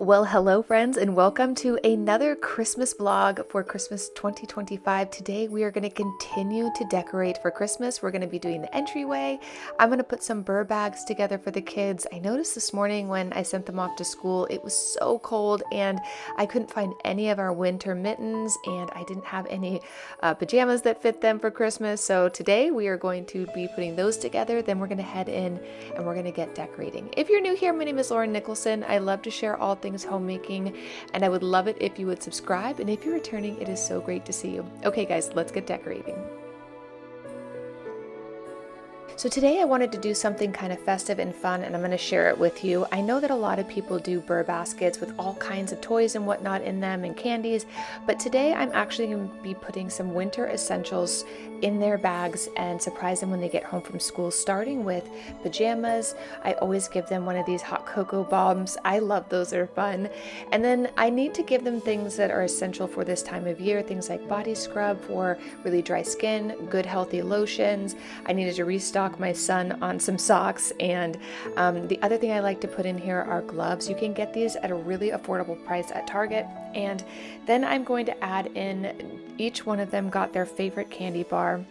Well, hello friends, and welcome to another Christmas vlog for Christmas 2025. Today we are going to continue to decorate for Christmas. We're going to be doing the entryway. I'm going to put some burr bags together for the kids. I noticed this morning when I sent them off to school, it was so cold and I couldn't find any of our winter mittens and I didn't have any pajamas that fit them for Christmas. So today we are going to be putting those together. Then we're going to head in and we're going to get decorating. If you're new here, my name is Nicholsen. I love to share all things homemaking, and I would love it if you would subscribe, and if you're returning, it is so great to see you. Okay guys, let's get decorating. So today I wanted to do something kind of festive and fun, and I'm going to share it with you. I know that a lot of people do burr baskets with all kinds of toys and whatnot in them and candies, but today I'm actually going to be putting some winter essentials in their bags and surprise them when they get home from school, starting with pajamas. I always give them one of these hot cocoa bombs. I love those, they're fun. And then I need to give them things that are essential for this time of year, things like body scrub for really dry skin, good healthy lotions. I needed to restock my son on some socks, and the other thing I like to put in here are gloves. You can get these at a really affordable price at Target. And then I'm going to add in, each one of them got their favorite candy bar.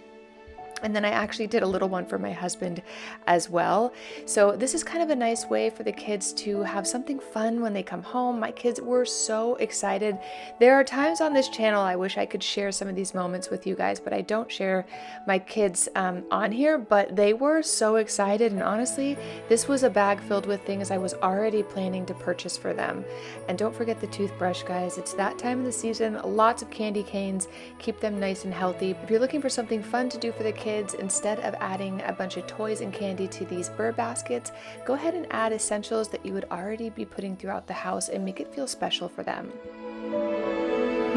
And then I actually did a little one for my husband as well. So this is kind of a nice way for the kids to have something fun when they come home. My kids were so excited. There are times on this channel I wish I could share some of these moments with you guys, but I don't share my kids on here, but they were so excited. And honestly, this was a bag filled with things I was already planning to purchase for them. And don't forget the toothbrush, guys. It's that time of the season. Lots of candy canes. Keep them nice and healthy. If you're looking for something fun to do for the kids, instead of adding a bunch of toys and candy to these burr baskets, go ahead and add essentials that you would already be putting throughout the house and make it feel special for them.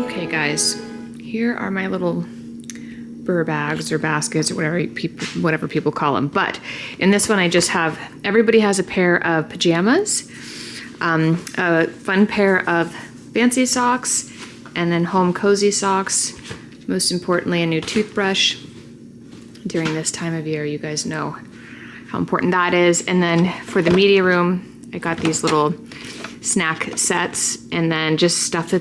Okay guys, here are my little burr bags or baskets or whatever people call them. But in this one I just have, everybody has a pair of pajamas, a fun pair of fancy socks, and then home cozy socks. Most importantly, a new toothbrush. During this time of year, you guys know how important that is. And then for the media room, I got these little snack sets, and then just stuff that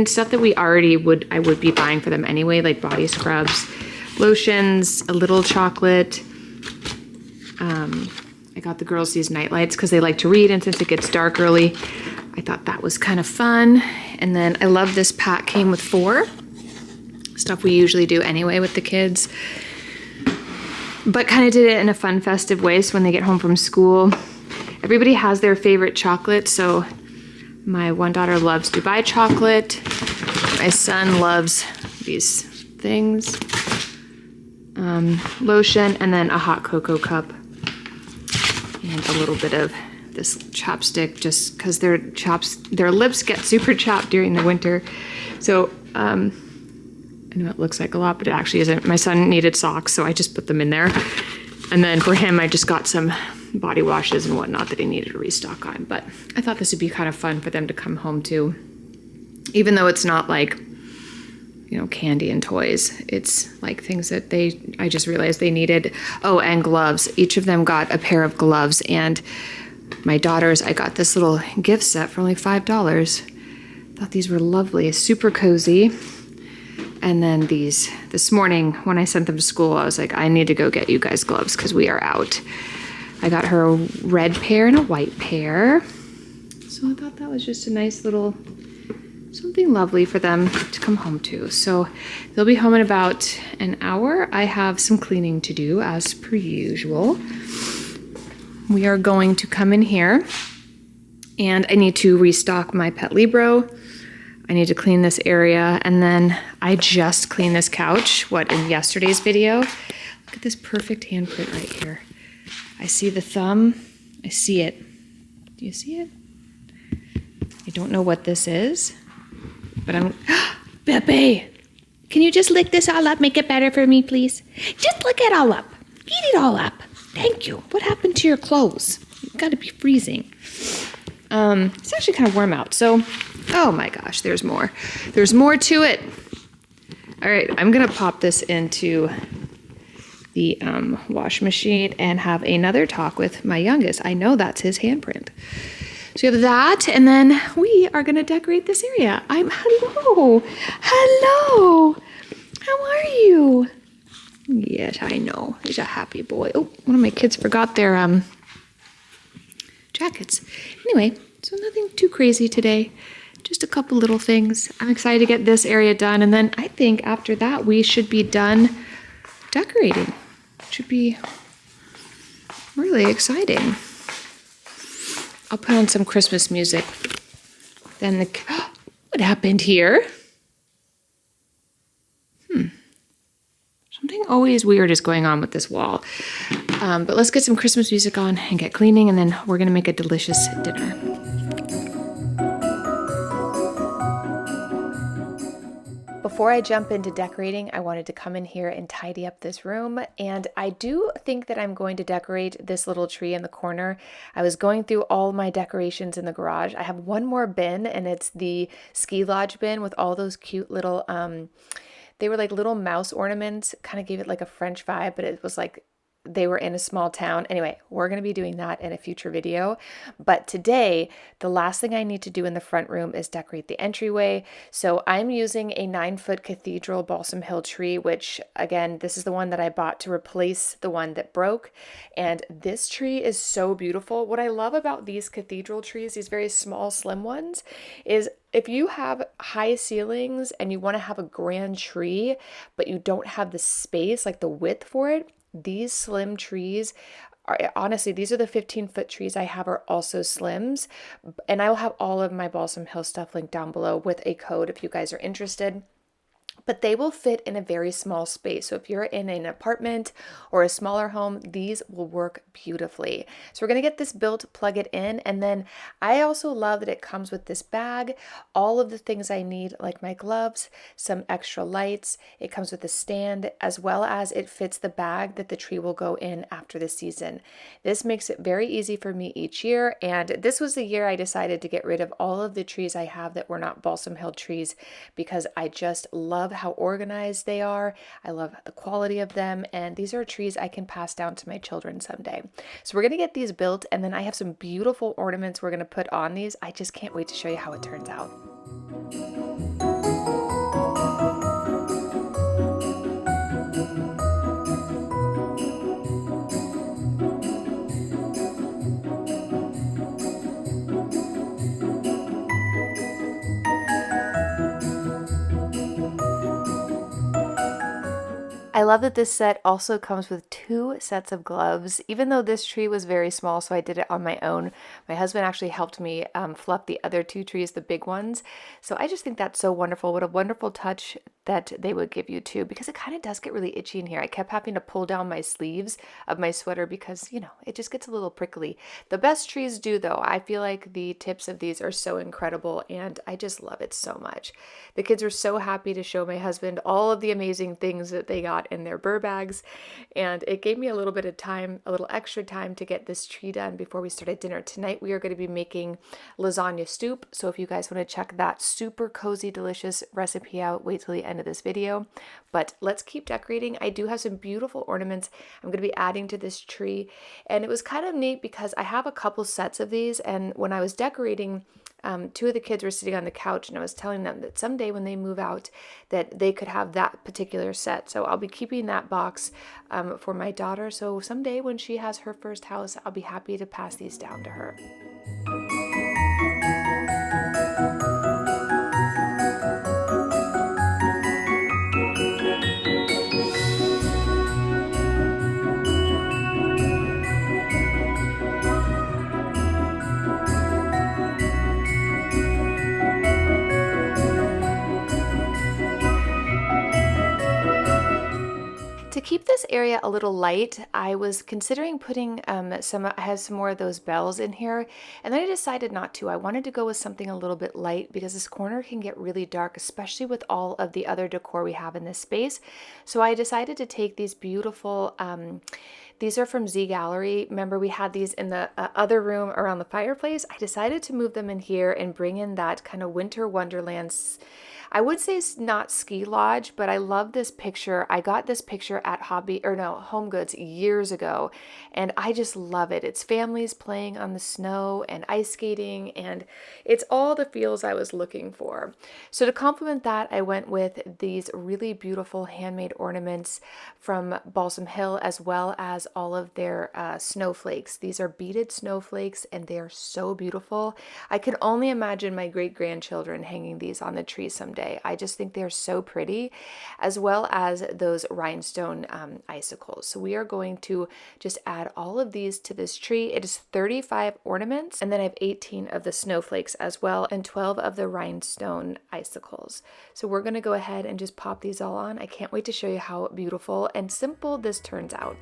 stuff that I would be buying for them anyway, like body scrubs, lotions, a little chocolate. I got the girls these night lights because they like to read, and since it gets dark early, I thought that was kind of fun. And then I love this pack, came with 4 stuff we usually do anyway with the kids, but kind of did it in a fun, festive way. So when they get home from school, everybody has their favorite chocolate. So my one daughter loves Dubai chocolate. My son loves these things, lotion, and then a hot cocoa cup, and a little bit of this chapstick, just because their lips get super chapped during the winter. So, I know it looks like a lot, but it actually isn't. My son needed socks, so I just put them in there. And then for him, I just got some body washes and whatnot that he needed to restock on. But I thought this would be kind of fun for them to come home to. Even though it's not like, candy and toys. It's like things that I just realized they needed. Oh, and gloves. Each of them got a pair of gloves. And my daughters, I got this little gift set for only $5. Thought these were lovely, super cozy. And then these, this morning when I sent them to school, I was like, I need to go get you guys gloves because we are out. I got her a red pair and a white pair. So I thought that was just a nice little, something lovely for them to come home to. So they'll be home in about an hour. I have some cleaning to do as per usual. We are going to come in here and I need to restock my Pet Libro. I need to clean this area, and then I just cleaned this couch, in yesterday's video. Look at this perfect handprint right here. I see the thumb, I see it. Do you see it? I don't know what this is, but Pepe, can you just lick this all up, make it better for me, please? Just lick it all up, eat it all up. Thank you. What happened to your clothes? You've got to be freezing. It's actually kind of warm out, so, oh my gosh, there's more. There's more to it. All right, I'm gonna pop this into the wash machine and have another talk with my youngest. I know that's his handprint. So you have that, and then we are gonna decorate this area. Hello. How are you? Yes, I know. He's a happy boy. Oh, one of my kids forgot their jackets. Anyway, so nothing too crazy today. Just a couple little things. I'm excited to get this area done, and then I think after that we should be done decorating. Should be really exciting. I'll put on some Christmas music. Then what happened here? Something always weird is going on with this wall. But let's get some Christmas music on and get cleaning, and then we're gonna make a delicious dinner. Before I jump into decorating, I wanted to come in here and tidy up this room, and I do think that I'm going to decorate this little tree in the corner. I was going through all my decorations in the garage. I have one more bin, and it's the ski lodge bin with all those cute little, they were like little mouse ornaments, kind of gave it like a French vibe, but it was like they were in a small town. Anyway, we're going to be doing that in a future video. But today, the last thing I need to do in the front room is decorate the entryway. So I'm using a 9-foot cathedral balsam hill tree, which again, this is the one that I bought to replace the one that broke. And this tree is so beautiful. What I love about these cathedral trees, these very small, slim ones, is if you have high ceilings and you want to have a grand tree, but you don't have the space, like the width for it, these slim trees are, honestly, these are the 15-foot trees I have are also slims. And I will have all of my Balsam Hill stuff linked down below with a code if you guys are interested. But they will fit in a very small space. So if you're in an apartment or a smaller home, these will work beautifully. So we're going to get this built, plug it in, and then I also love that it comes with this bag, all of the things I need, like my gloves, some extra lights. It comes with a stand, as well as it fits the bag that the tree will go in after the season. This makes it very easy for me each year, and this was the year I decided to get rid of all of the trees I have that were not Balsam Hill trees, because I just love how organized they are. I love the quality of them, and these are trees I can pass down to my children someday. So we're going to get these built, and then I have some beautiful ornaments we're going to put on these. I just can't wait to show you how it turns out. I love that this set also comes with 2 sets of gloves, even though this tree was very small, so I did it on my own. My husband actually helped me fluff the other 2 trees, the big ones. So I just think that's so wonderful. What a wonderful touch that they would give you too, because it kind of does get really itchy in here. I kept having to pull down my sleeves of my sweater because, you know, it just gets a little prickly. The best trees do though. I feel like the tips of these are so incredible, and I just love it so much. The kids were so happy to show my husband all of the amazing things that they got in their burr bags, and it gave me a little bit of time, a little extra time to get this tree done before we started dinner. Tonight we are going to be making lasagna soup, so if you guys want to check that super cozy, delicious recipe out, wait till the end of this video. But let's keep decorating. I do have some beautiful ornaments I'm going to be adding to this tree, and it was kind of neat because I have a couple sets of these, and when I was decorating, 2 of the kids were sitting on the couch, and I was telling them that someday when they move out that they could have that particular set. So I'll be keeping that box for my daughter. So someday when she has her first house, I'll be happy to pass these down to her. To keep this area a little light, I was considering putting I have some more of those bells in here, and then I decided not to. I wanted to go with something a little bit light because this corner can get really dark, especially with all of the other decor we have in this space. So I decided to take these beautiful These are from Z Gallery. Remember, we had these in the other room around the fireplace. I decided to move them in here and bring in that kind of winter wonderland. I would say it's not ski lodge, but I love this picture. I got this picture at Home Goods years ago, and I just love it. It's families playing on the snow and ice skating, and it's all the feels I was looking for. So to complement that, I went with these really beautiful handmade ornaments from Balsam Hill, as well as all of their snowflakes. These are beaded snowflakes, and they are so beautiful. I can only imagine my great-grandchildren hanging these on the tree someday. I just think they're so pretty, as well as those rhinestone icicles. So we are going to just add all of these to this tree. It is 35 ornaments, and then I have 18 of the snowflakes as well, and 12 of the rhinestone icicles. So we're going to go ahead and just pop these all on. I can't wait to show you how beautiful and simple this turns out.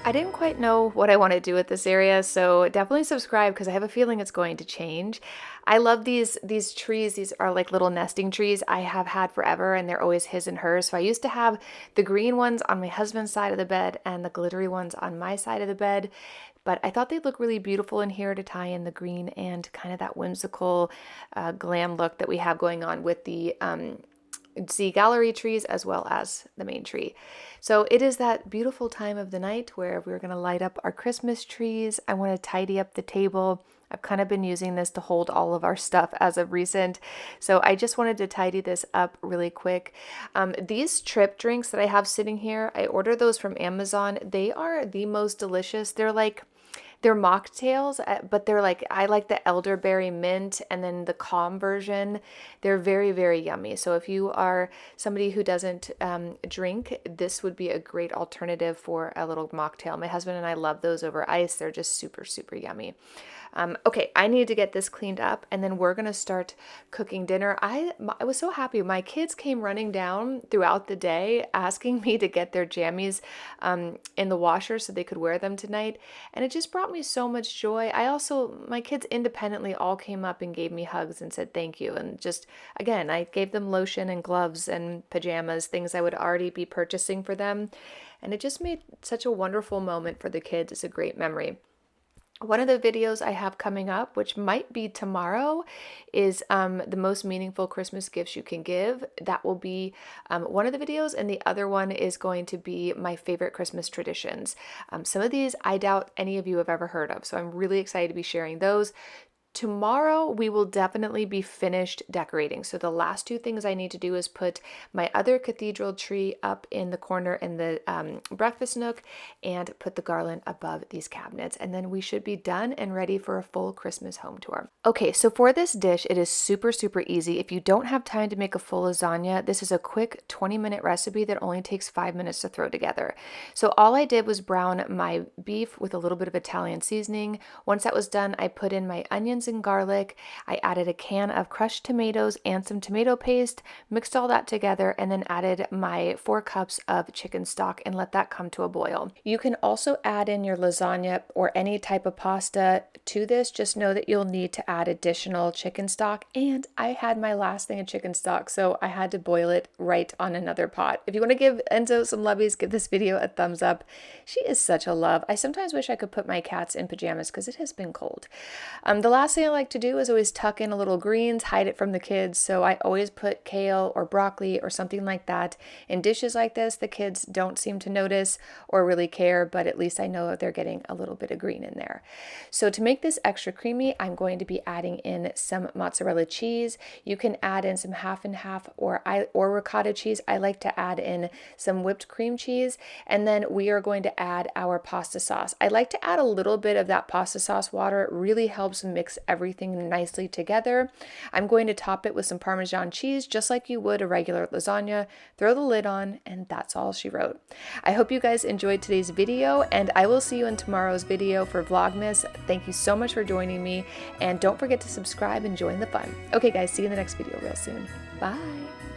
I didn't quite know what I want to do with this area, so definitely subscribe because I have a feeling it's going to change. I love these trees. These are like little nesting trees I have had forever, and they're always his and hers. So I used to have the green ones on my husband's side of the bed and the glittery ones on my side of the bed. But I thought they'd look really beautiful in here to tie in the green and kind of that whimsical glam look that we have going on with the Z Gallery trees as well as the main tree. So it is that beautiful time of the night where we're going to light up our Christmas trees. I want to tidy up the table. I've kind of been using this to hold all of our stuff as of recent. So I just wanted to tidy this up really quick. These trip drinks that I have sitting here, I ordered those from Amazon. They are the most delicious. They're mocktails, but they're like, I like the elderberry mint and then the calm version. They're very, very yummy. So if you are somebody who doesn't drink, this would be a great alternative for a little mocktail. My husband and I love those over ice. They're just super, super yummy. Okay, I need to get this cleaned up, and then we're gonna start cooking dinner. I was so happy. My kids came running down throughout the day asking me to get their jammies in the washer so they could wear them tonight, and it just brought me so much joy. My kids independently all came up and gave me hugs and said thank you, and just, again, I gave them lotion and gloves and pajamas, things I would already be purchasing for them, and it just made such a wonderful moment for the kids. It's a great memory. One of the videos I have coming up, which might be tomorrow, is the most meaningful Christmas gifts you can give. That will be one of the videos, and the other one is going to be my favorite Christmas traditions. Some of these I doubt any of you have ever heard of, so I'm really excited to be sharing those. Tomorrow, we will definitely be finished decorating. So the last two things I need to do is put my other cathedral tree up in the corner in the breakfast nook and put the garland above these cabinets. And then we should be done and ready for a full Christmas home tour. Okay, so for this dish, it is super, super easy. If you don't have time to make a full lasagna, this is a quick 20-minute recipe that only takes 5 minutes to throw together. So all I did was brown my beef with a little bit of Italian seasoning. Once that was done, I put in my onions and garlic. I added a can of crushed tomatoes and some tomato paste, mixed all that together, and then added my 4 cups of chicken stock and let that come to a boil. You can also add in your lasagna or any type of pasta to this. Just know that you'll need to add additional chicken stock, and I had my last thing of chicken stock, so I had to boil it right on another pot. If you want to give Enzo some lovies, give this video a thumbs up. She is such a love. I sometimes wish I could put my cats in pajamas because it has been cold. The last last thing I like to do is always tuck in a little greens, hide it from the kids. So I always put kale or broccoli or something like that in dishes like this. The kids don't seem to notice or really care, but at least I know they're getting a little bit of green in there. So to make this extra creamy, I'm going to be adding in some mozzarella cheese. You can add in some half and half or ricotta cheese. I like to add in some whipped cream cheese, and then we are going to add our pasta sauce. I like to add a little bit of that pasta sauce water. It really helps mix everything nicely together. I'm going to top it with some Parmesan cheese, just like you would a regular lasagna. Throw the lid on, and that's all she wrote. I hope you guys enjoyed today's video, and I will see you in tomorrow's video for Vlogmas. Thank you so much for joining me, and don't forget to subscribe and join the fun. Okay guys, see you in the next video real soon. Bye!